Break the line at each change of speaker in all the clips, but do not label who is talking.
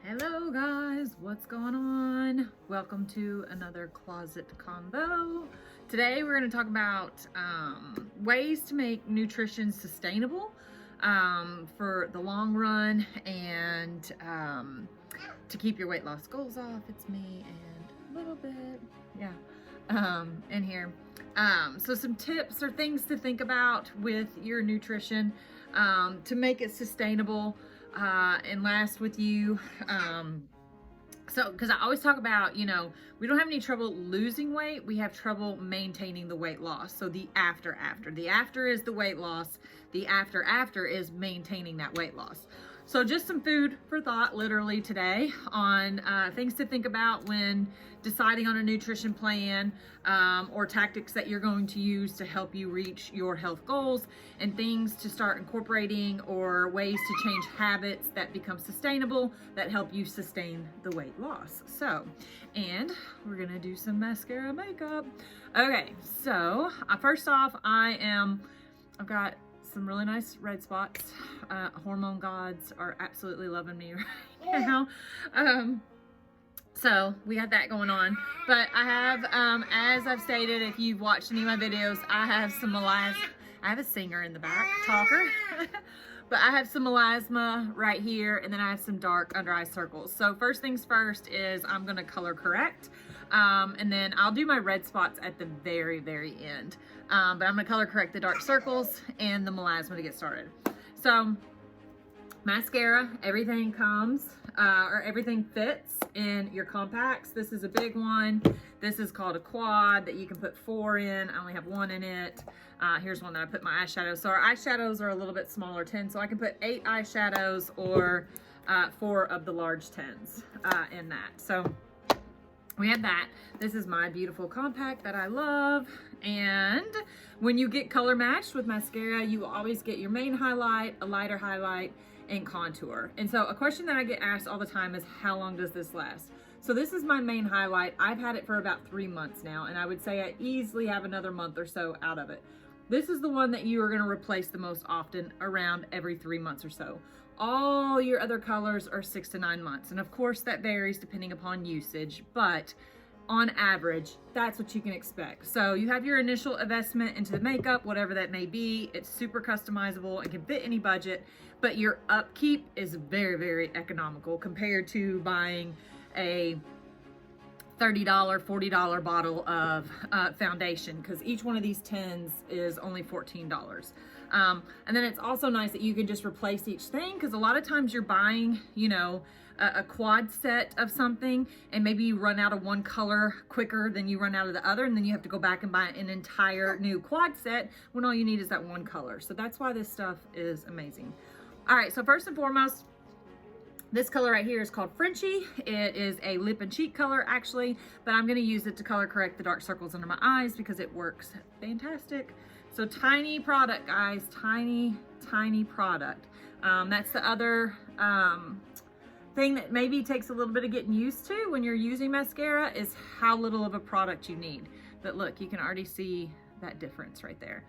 Hello guys, what's going on? Welcome to another closet convo. Today we're going to talk about ways to make nutrition sustainable for the long run and to keep your weight loss goals off. It's me and a little bit, in here. So some tips or things to think about with your nutrition to make it sustainable and last with you. Because I always talk about, we don't have any trouble losing weight. We have trouble maintaining the weight loss. So the after. The after is the weight loss. The after is maintaining that weight loss. So just some food for thought literally today on things to think about when deciding on a nutrition plan or tactics that you're going to use to help you reach your health goals, and things to start incorporating or ways to change habits that become sustainable that help you sustain the weight loss. So, and we're gonna do some mascara makeup. Okay, so first off, I've got some really nice red spots. Hormone gods are absolutely loving me right now. So we got that going on. But I have, as I've stated, if you've watched any of my videos, I have some melasma. I have a singer in the back, talker. But I have some melasma right here, and then I have some dark under eye circles. So first things first is I'm gonna color correct. And then I'll do my red spots at the very, very end. But I'm gonna color correct the dark circles and the melasma to get started. So mascara, everything comes, or everything fits in your compacts. This is a big one. This is called a quad that you can put 4 in. I only have 1 in it. Here's one that I put my eyeshadows. So our eyeshadows are a little bit smaller, 10. So I can put 8 eyeshadows or 4 of the large 10s in that. So we have that. This is my beautiful compact that I love. And when you get color matched with mascara, you always get your main highlight, a lighter highlight, and contour. And so a question that I get asked all the time is, how long does this last? So this is my main highlight. I've had it for about 3 months now, and I would say I easily have another month or so out of it. This is the one that you are gonna replace the most often, around every 3 months or so. All your other colors are 6 to 9 months. And of course that varies depending upon usage, but on average, that's what you can expect. So you have your initial investment into the makeup, whatever that may be. It's super customizable. It can fit any budget, but your upkeep is very, very economical compared to buying a $30, $40 bottle of foundation, because each one of these 10s is only $14. And then it's also nice that you can just replace each thing, because a lot of times you're buying, a quad set of something, and maybe you run out of one color quicker than you run out of the other, and then you have to go back and buy an entire new quad set when all you need is that one color. So that's why this stuff is amazing. All right, so first and foremost, this color right here is called Frenchie. It is a lip and cheek color actually, but I'm gonna use it to color correct the dark circles under my eyes because it works fantastic. So tiny product, guys, tiny product. That's the other thing that maybe takes a little bit of getting used to when you're using mascara, is how little of a product you need. But look, you can already see that difference right there.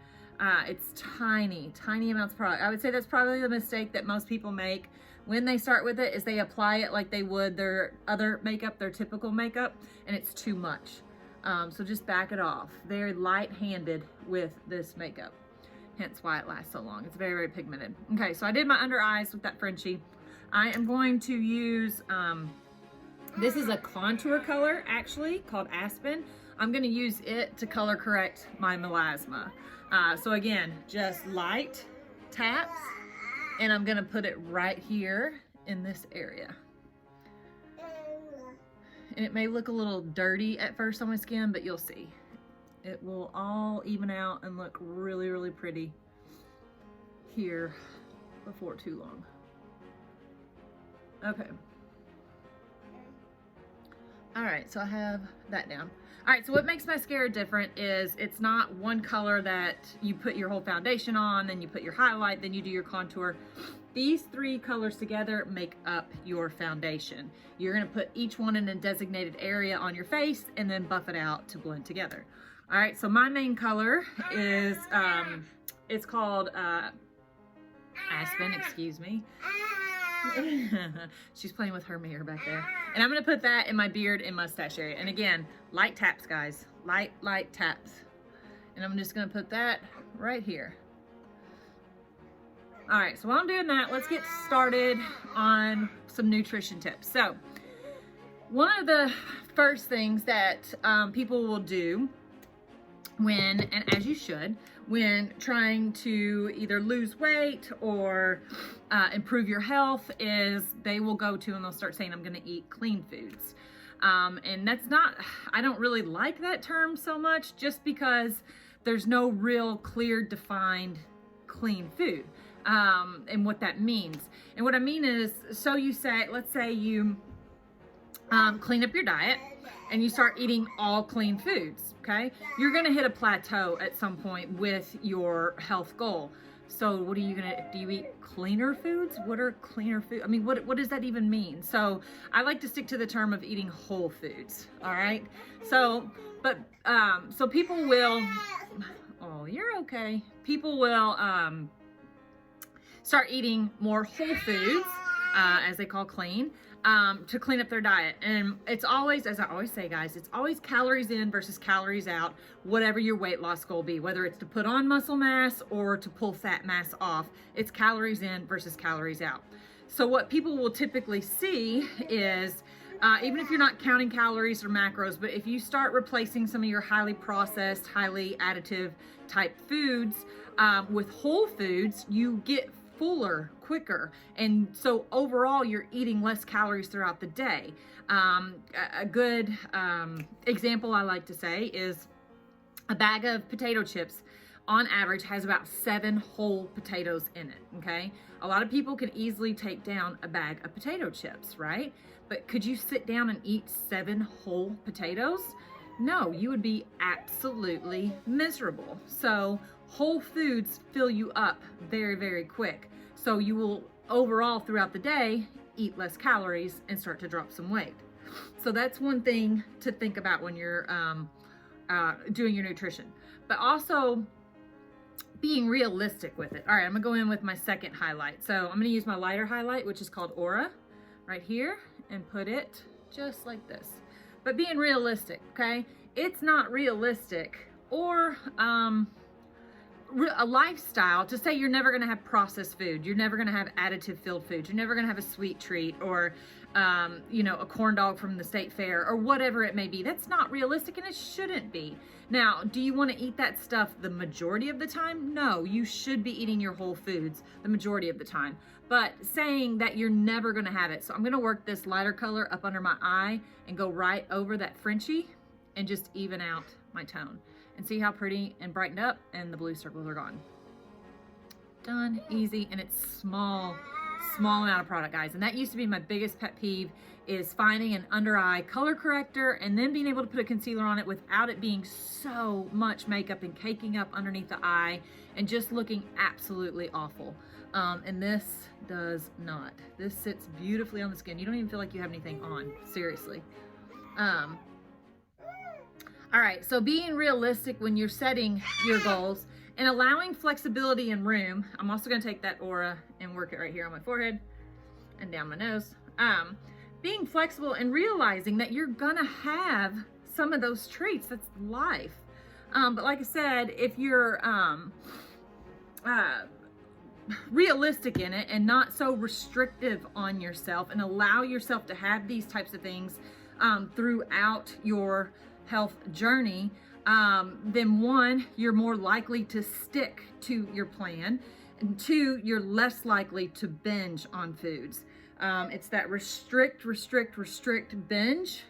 It's tiny amounts of product. I would say that's probably the mistake that most people make when they start with it, is they apply it like they would their other makeup, their typical makeup, and it's too much. So just back it off. Very light-handed with this makeup, hence why it lasts so long. It's very, very pigmented. Okay, so I did my under eyes with that Frenchie. I am going to use, this is a contour color actually called Aspen. I'm gonna use it to color correct my melasma. So again, just light taps, and I'm gonna put it right here in this area. And it may look a little dirty at first on my skin, but you'll see. It will all even out and look really, really pretty here before too long. Okay. All right, so I have that down. All right, so what makes mascara different is it's not one color that you put your whole foundation on, then you put your highlight, then you do your contour. These 3 colors together make up your foundation. You're gonna put each one in a designated area on your face and then buff it out to blend together. All right, so my main color is, it's called Aspen, excuse me. She's playing with her mirror back there. And I'm going to put that in my beard and mustache area. And again, light taps, guys. Light taps. And I'm just going to put that right here. All right, so while I'm doing that, let's get started on some nutrition tips. So one of the first things that people will do when, and as you should, when trying to either lose weight or improve your health, is they will go to and they'll start saying, I'm going to eat clean foods. And that's not, I don't really like that term so much, just because there's no real clear defined clean food. And what that means. And what I mean is, so you say, let's say you clean up your diet and you start eating all clean foods, okay? You're gonna hit a plateau at some point with your health goal. So what are you gonna, do you eat cleaner foods? What are cleaner foods? I mean, what does that even mean? So I like to stick to the term of eating whole foods, all right? So, but, so people will, oh, you're okay. People will, start eating more whole foods, as they call clean, to clean up their diet. And it's always, as I always say, guys, it's always calories in versus calories out, whatever your weight loss goal be, whether it's to put on muscle mass or to pull fat mass off, it's calories in versus calories out. So what people will typically see is, even if you're not counting calories or macros, but if you start replacing some of your highly processed, highly additive type foods with whole foods, you get fuller quicker, and so overall you're eating less calories throughout the day. A good example I like to say is a bag of potato chips on average has about 7 whole potatoes in it, okay? A lot of people can easily take down a bag of potato chips, right? But could you sit down and eat 7 whole potatoes? No, you would be absolutely miserable. So whole foods fill you up very, very quick. So you will overall throughout the day eat less calories and start to drop some weight. So that's one thing to think about when you're doing your nutrition. But also being realistic with it. All right, I'm gonna go in with my second highlight. So I'm gonna use my lighter highlight, which is called Aura, right here, and put it just like this. But being realistic, okay? It's not realistic or a lifestyle to say you're never going to have processed food, you're never going to have additive filled food, you're never going to have a sweet treat or you know, a corn dog from the state fair or whatever it may be. That's not realistic, and it shouldn't be. Now, do you want to eat that stuff the majority of the time? No, you should be eating your whole foods the majority of the time, but saying that you're never going to have it. So I'm going to work this lighter color up under my eye and go right over that Frenchie and just even out my tone. And see how pretty and brightened up, and the blue circles are gone. Done, easy, and it's small amount of product, guys. And that used to be my biggest pet peeve, is finding an under eye color corrector and then being able to put a concealer on it without it being so much makeup and caking up underneath the eye and just looking absolutely awful. And this does not. This sits beautifully on the skin. You don't even feel like you have anything on, seriously. All right, so being realistic when you're setting your goals and allowing flexibility and room. I'm also gonna take that Aura and work it right here on my forehead and down my nose. Being flexible and realizing that you're gonna have some of those treats, that's life. But like I said, if you're realistic in it and not so restrictive on yourself and allow yourself to have these types of things throughout your health journey, then one, you're more likely to stick to your plan, and two, you're less likely to binge on foods. It's that restrict, binge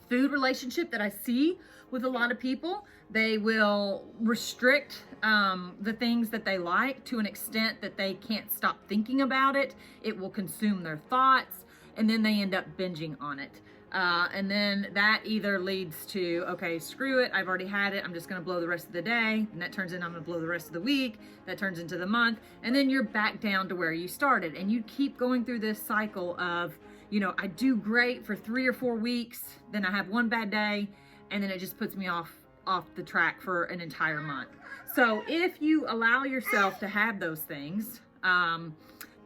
food relationship that I see with a lot of people. They will restrict the things that they like to an extent that they can't stop thinking about it. It will consume their thoughts, and then they end up binging on it. And then that either leads to, okay, screw it, I've already had it, I'm just gonna blow the rest of the day, and that turns into I'm gonna blow the rest of the week, that turns into the month, and then you're back down to where you started, and you keep going through this cycle of, you know, I do great for 3 or 4 weeks, then I have one bad day, and then it just puts me off the track for an entire month. So if you allow yourself to have those things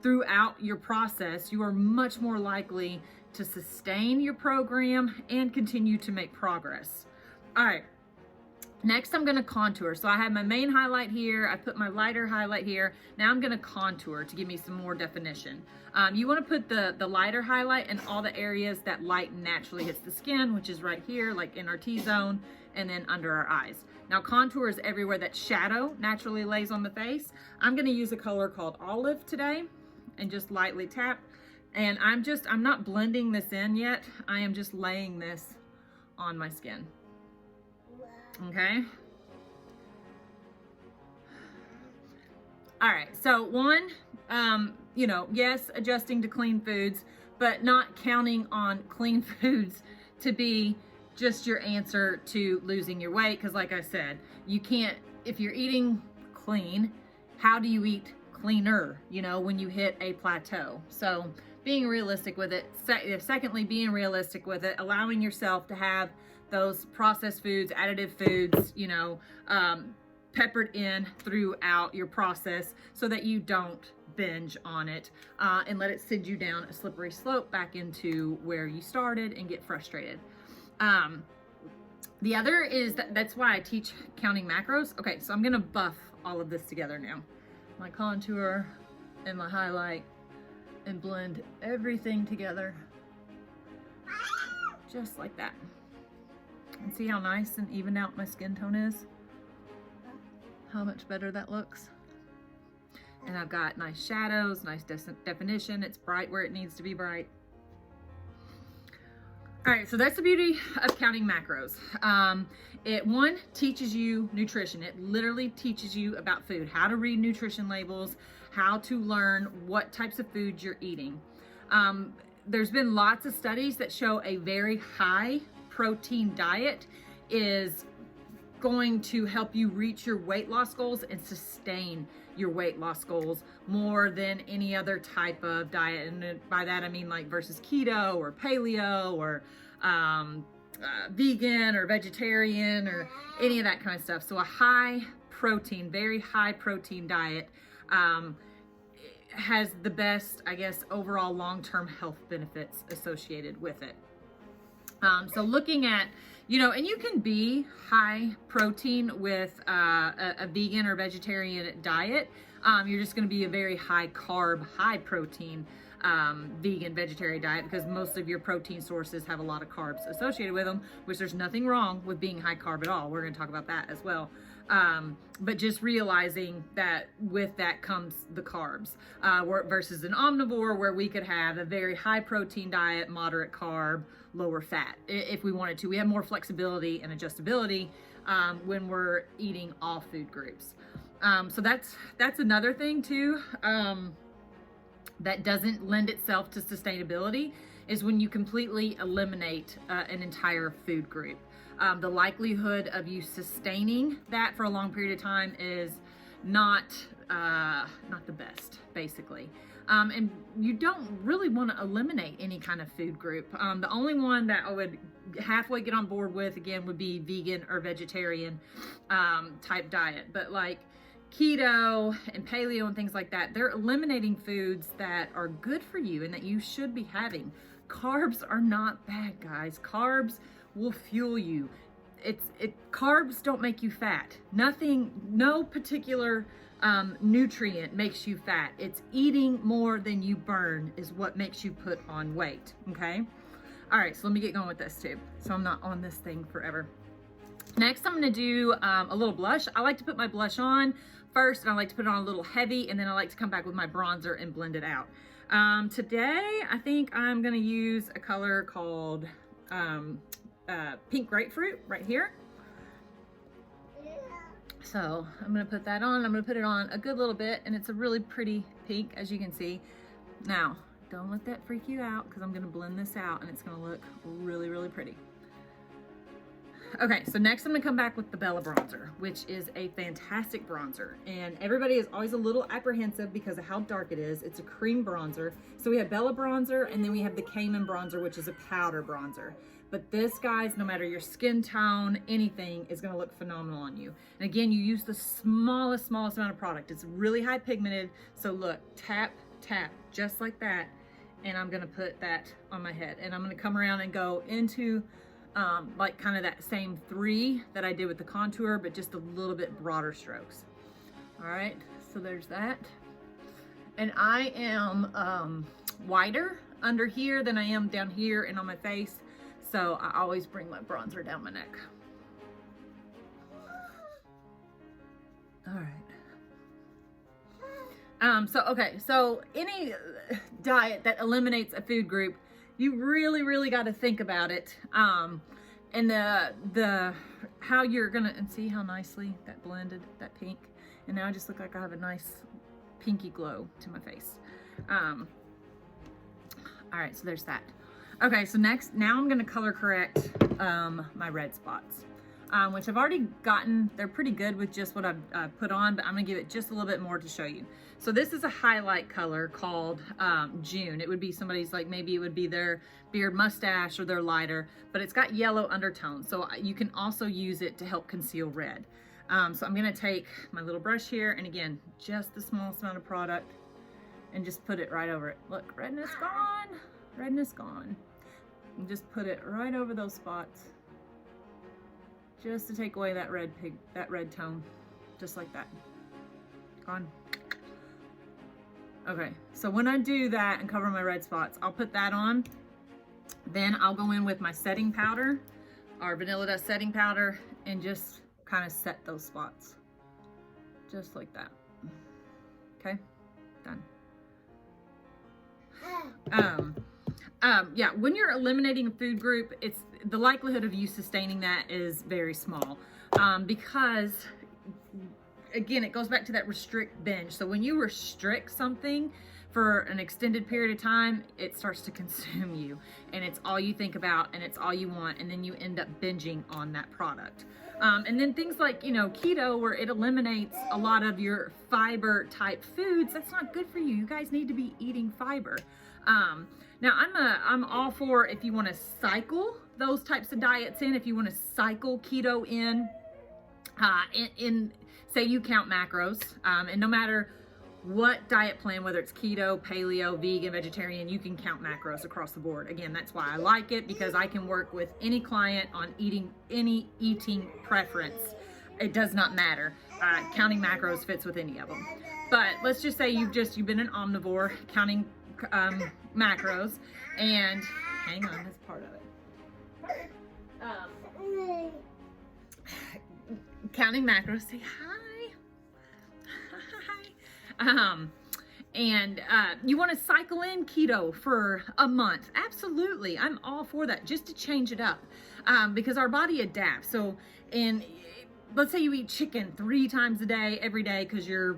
throughout your process, you are much more likely to sustain your program and continue to make progress. All right. Next, I'm gonna contour. So I have my main highlight here. I put my lighter highlight here. Now I'm gonna contour to give me some more definition. You wanna put the lighter highlight in all the areas that light naturally hits the skin, which is right here, like in our T-zone, and then under our eyes. Now contour is everywhere that shadow naturally lays on the face. I'm gonna use a color called Olive today and just lightly tap. And I'm not blending this in yet. I am just laying this on my skin. Okay. All right. So one, you know, yes, adjusting to clean foods, but not counting on clean foods to be just your answer to losing your weight. Because like I said, you can't, if you're eating clean, how do you eat cleaner, you know, when you hit a plateau? So being realistic with it. Secondly, being realistic with it, allowing yourself to have those processed foods, additive foods, you know, peppered in throughout your process so that you don't binge on it and let it send you down a slippery slope back into where you started and get frustrated. The other is that's why I teach counting macros. Okay, so I'm gonna buff all of this together now. My contour and my highlight, and blend everything together just like that. And see how nice and even out my skin tone is? How much better that looks. And I've got nice shadows, nice definition. It's bright where it needs to be bright. All right, so that's the beauty of counting macros. It teaches you nutrition. It literally teaches you about food, how to read nutrition labels, how to learn what types of foods you're eating. There's been lots of studies that show a very high protein diet is going to help you reach your weight loss goals and sustain your weight loss goals more than any other type of diet. And by that, I mean like versus keto or paleo or vegan or vegetarian or any of that kind of stuff. So a high protein, very high protein diet has the best, I guess, overall long-term health benefits associated with it. So looking at, you know, and you can be high protein with a vegan or vegetarian diet. You're just going to be a very high carb, high protein vegan vegetarian diet because most of your protein sources have a lot of carbs associated with them, which there's nothing wrong with being high carb at all. We're going to talk about that as well. But just realizing that with that comes the carbs versus an omnivore where we could have a very high protein diet, moderate carb, lower fat if we wanted to. We have more flexibility and adjustability when we're eating all food groups. So that's another thing too that doesn't lend itself to sustainability is when you completely eliminate an entire food group. The likelihood of you sustaining that for a long period of time is not the best, basically. And you don't really want to eliminate any kind of food group. The only one that I would halfway get on board with, again, would be vegan or vegetarian type diet. But like keto and paleo and things like that, they're eliminating foods that are good for you and that you should be having. Carbs are not bad, guys. Carbs will fuel you. Carbs don't make you fat. No particular nutrient makes you fat. It's eating more than you burn is what makes you put on weight, okay? All right, so let me get going with this too, so I'm not on this thing forever. Next, I'm gonna do a little blush. I like to put my blush on first, and I like to put it on a little heavy, and then I like to come back with my bronzer and blend it out. Today, I think I'm gonna use a color called Pink Grapefruit right here. So I'm gonna put that on. I'm gonna put it on a good little bit, and it's a really pretty pink, as you can see. Now, don't let that freak you out, because I'm gonna blend this out, and it's gonna look really, really pretty. Okay, so next I'm gonna come back with the Bella bronzer, which is a fantastic bronzer. And everybody is always a little apprehensive because of how dark it is. It's a cream bronzer. So we have Bella bronzer, and then we have the Cayman bronzer, which is a powder bronzer. But this, guys, no matter your skin tone, anything, is gonna look phenomenal on you. And again, you use the smallest amount of product. It's really high pigmented. So look, tap, tap just like that, and I'm gonna put that on my head, and I'm gonna come around and go into like kind of that same 3 that I did with the contour, but just a little bit broader strokes. All right, so there's that. And I am wider under here than I am down here and on my face, so I always bring my bronzer down my neck. All right. So any diet that eliminates a food group, you really got to think about it. And the how you're gonna, and see how nicely that blended, that pink, and now I just look like I have a nice pinky glow to my face. All right, so there's that. Okay, so now I'm gonna color correct my red spots, which I've already gotten. They're pretty good with just what I've put on, but I'm gonna give it just a little bit more to show you. So this is a highlight color called June. It would be somebody's, like, maybe it would be their beard mustache or their lighter, but it's got yellow undertones. So you can also use it to help conceal red. So I'm gonna take my little brush here, and again, just the smallest amount of product, and just put it right over it. Look, redness gone, redness gone. And just put it right over those spots, just to take away that red tone, just like that. Gone. Okay, so when I do that and cover my red spots, I'll put that on. Then I'll go in with my setting powder, our Vanilla Dust setting powder, and just kind of set those spots, just like that. Okay, done. Yeah, when you're eliminating a food group, it's the likelihood of you sustaining that is very small, because again, it goes back to that restrict binge. So when you restrict something for an extended period of time, it starts to consume you, and it's all you think about, and it's all you want, and then you end up binging on that product. And then things like, keto, where it eliminates a lot of your fiber type foods, that's not good for you. You guys need to be eating fiber. Now I'm all for, if you want to cycle those types of diets in, if you want to cycle keto in say you count macros, and no matter what diet plan, whether it's keto, paleo, vegan, vegetarian, you can count macros across the board. Again, that's why I like it, because I can work with any client on any eating preference. It does not matter. Counting macros fits with any of them. But let's just say you've been an omnivore, counting macros, and hang on, that's part of it. Counting macros, say hi. And you want to cycle in keto for a month. Absolutely. I'm all for that, just to change it up, because our body adapts. So, let's say you eat chicken 3 times a day, every day, because you're,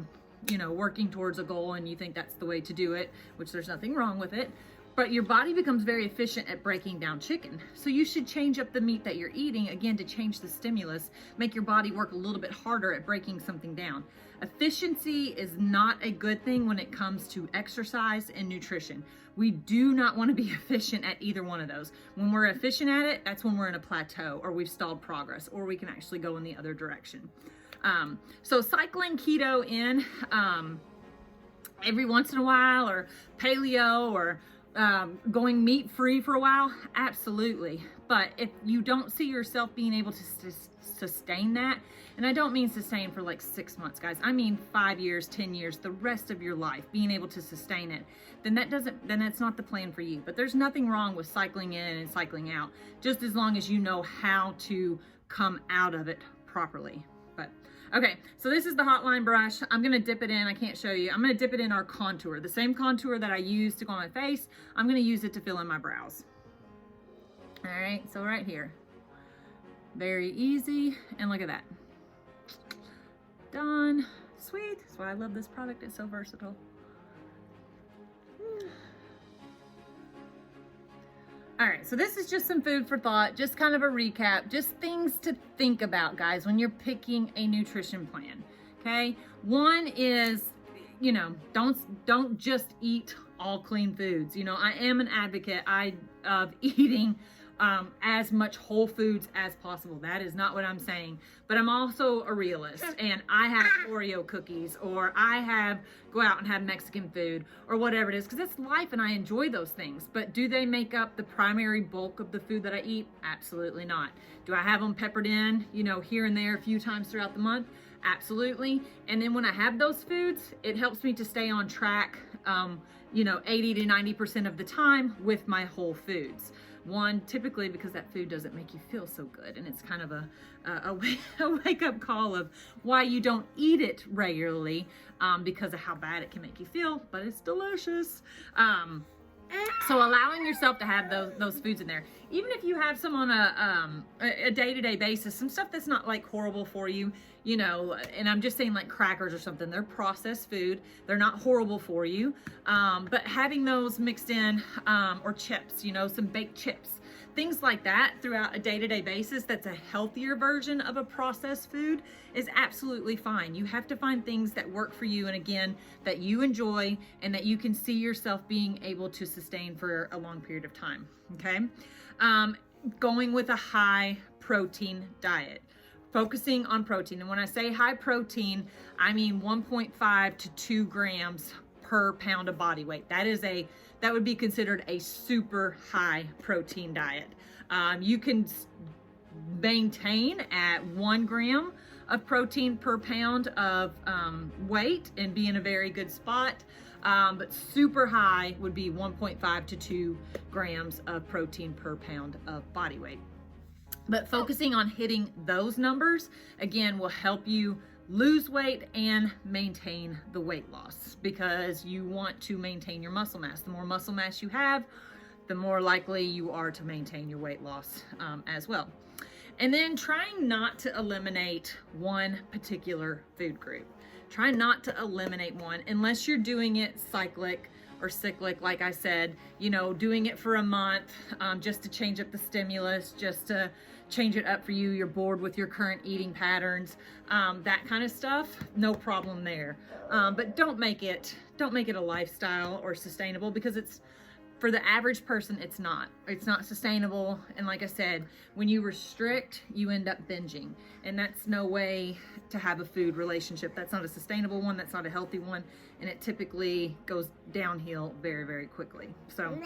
working towards a goal and you think that's the way to do it, which there's nothing wrong with it. But your body becomes very efficient at breaking down chicken. So you should change up the meat that you're eating, again, to change the stimulus, make your body work a little bit harder at breaking something down. Efficiency is not a good thing when it comes to exercise and nutrition. We do not want to be efficient at either one of those. When we're efficient at it, that's when we're in a plateau, or we've stalled progress, or we can actually go in the other direction. So cycling keto in every once in a while, or paleo, or going meat free for a while, absolutely. But if you don't see yourself being able to sustain that, and I don't mean sustain for like 6 months, guys, I mean 5 years, 10 years, the rest of your life, being able to sustain it, then that's not the plan for you. But there's nothing wrong with cycling in and cycling out, just as long as you know how to come out of it properly. But okay, so this is the Hotline brush. I'm gonna dip it in, I can't show you. I'm gonna dip it in our contour. The same contour that I use to go on my face, I'm gonna use it to fill in my brows. All right, so right here. Very easy, and look at that. Done. Sweet. That's why I love this product, it's so versatile. All right, so this is just some food for thought, just kind of a recap, just things to think about, guys, when you're picking a nutrition plan, okay? One is, don't just eat all clean foods. I am an advocate of eating as much whole foods as possible. That is not what I'm saying, but I'm also a realist, and I have Oreo cookies, or I go out and have Mexican food, or whatever it is, because it's life and I enjoy those things. But do they make up the primary bulk of the food that I eat? Absolutely not. Do I have them peppered in, you know, here and there a few times throughout the month? Absolutely. And then when I have those foods, it helps me to stay on track, you know, 80 to 90% of the time with my whole foods. One, typically because that food doesn't make you feel so good, and it's kind of a wake-up call of why you don't eat it regularly, because of how bad it can make you feel, but it's delicious. So allowing yourself to have those foods in there, even if you have some on a day-to-day basis, some stuff that's not like horrible for you, you know, and I'm just saying like crackers or something, they're processed food, they're not horrible for you, but having those mixed in, or chips, you know, some baked chips, things like that throughout a day-to-day basis that's a healthier version of a processed food is absolutely fine. You have to find things that work for you, and again, that you enjoy and that you can see yourself being able to sustain for a long period of time, okay? Going with a high protein diet. Focusing on protein. And when I say high protein, I mean 1.5 to 2 grams per pound of body weight. That would be considered a super high protein diet. You can maintain at 1 gram of protein per pound of weight and be in a very good spot. But super high would be 1.5 to 2 grams of protein per pound of body weight. But focusing on hitting those numbers, again, will help you lose weight and maintain the weight loss, because you want to maintain your muscle mass. The more muscle mass you have, the more likely you are to maintain your weight loss as well. And then trying not to eliminate one particular food group. Try not to eliminate one unless you're doing it cyclic or cyclic, like I said, you know, doing it for a month, just to change up the stimulus, just to change it up for you. You're bored with your current eating patterns, that kind of stuff, no problem there. But don't make it a lifestyle or sustainable, because it's, for the average person, it's not sustainable. And like I said, when you restrict, you end up binging, and that's no way to have a food relationship. That's not a sustainable one. That's not a healthy one. And it typically goes downhill very, very quickly. So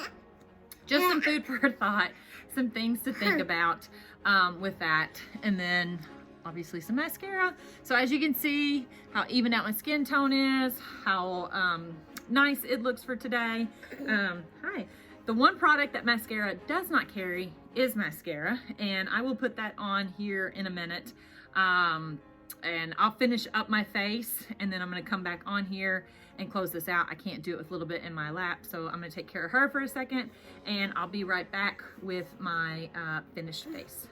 just some food for thought, some things to think about with that. And then obviously some mascara. So as you can see how even out my skin tone is, how nice it looks for today. Hi. The one product that Mascara does not carry is mascara, and I will put that on here in a minute. And I'll finish up my face, and then I'm going to come back on here and close this out. I can't do it with a little bit in my lap, so I'm going to take care of her for a second, and I'll be right back with my finished face.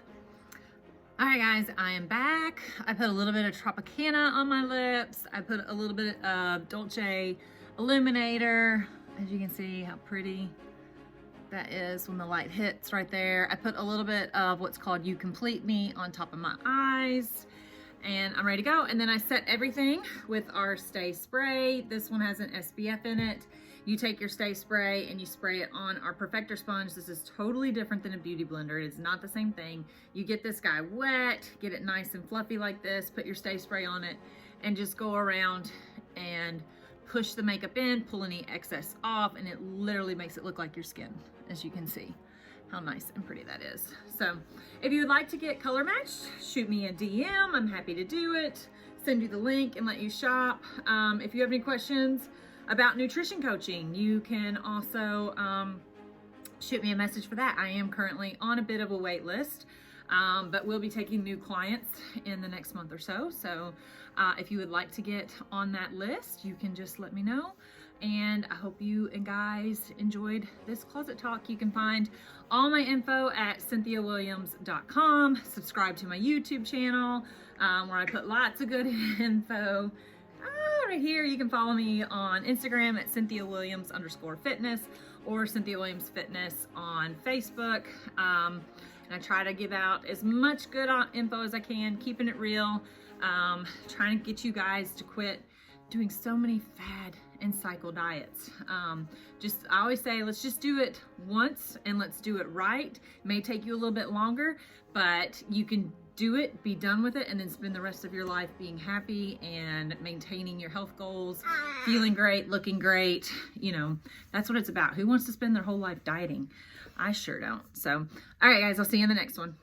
All right, guys, I am back. I put a little bit of Tropicana on my lips. I put a little bit of Dolce Illuminator. As you can see how pretty that is when the light hits right there. I put a little bit of what's called You Complete Me on top of my eyes, and I'm ready to go. And then I set everything with our Stay Spray. This one has an SPF in it. You take your Stay Spray and you spray it on our Perfector sponge. This is totally different than a beauty blender. It is not the same thing. You get this guy wet, get it nice and fluffy like this, put your Stay Spray on it, and just go around and push the makeup in, pull any excess off, and it literally makes it look like your skin, as you can see how nice and pretty that is. So if you would like to get color matched, shoot me a DM. I'm happy to do it, send you the link and let you shop. If you have any questions about nutrition coaching, you can also shoot me a message for that. I am currently on a bit of a wait list, but we'll be taking new clients in the next month or so. So if you would like to get on that list, you can just let me know. And I hope you and guys enjoyed this closet talk. You can find all my info at CynthiaWilliams.com. Subscribe to my YouTube channel, where I put lots of good info. Right here, you can follow me on Instagram at CynthiaWilliams_fitness or Cynthia Williams Fitness on Facebook. And I try to give out as much good info as I can, keeping it real, trying to get you guys to quit doing so many fad and cycle diets. I always say, let's just do it once and let's do it right. It may take you a little bit longer, but you can do it, be done with it, and then spend the rest of your life being happy and maintaining your health goals, feeling great, looking great. You know, that's what it's about. Who wants to spend their whole life dieting? I sure don't. So, all right, guys, I'll see you in the next one.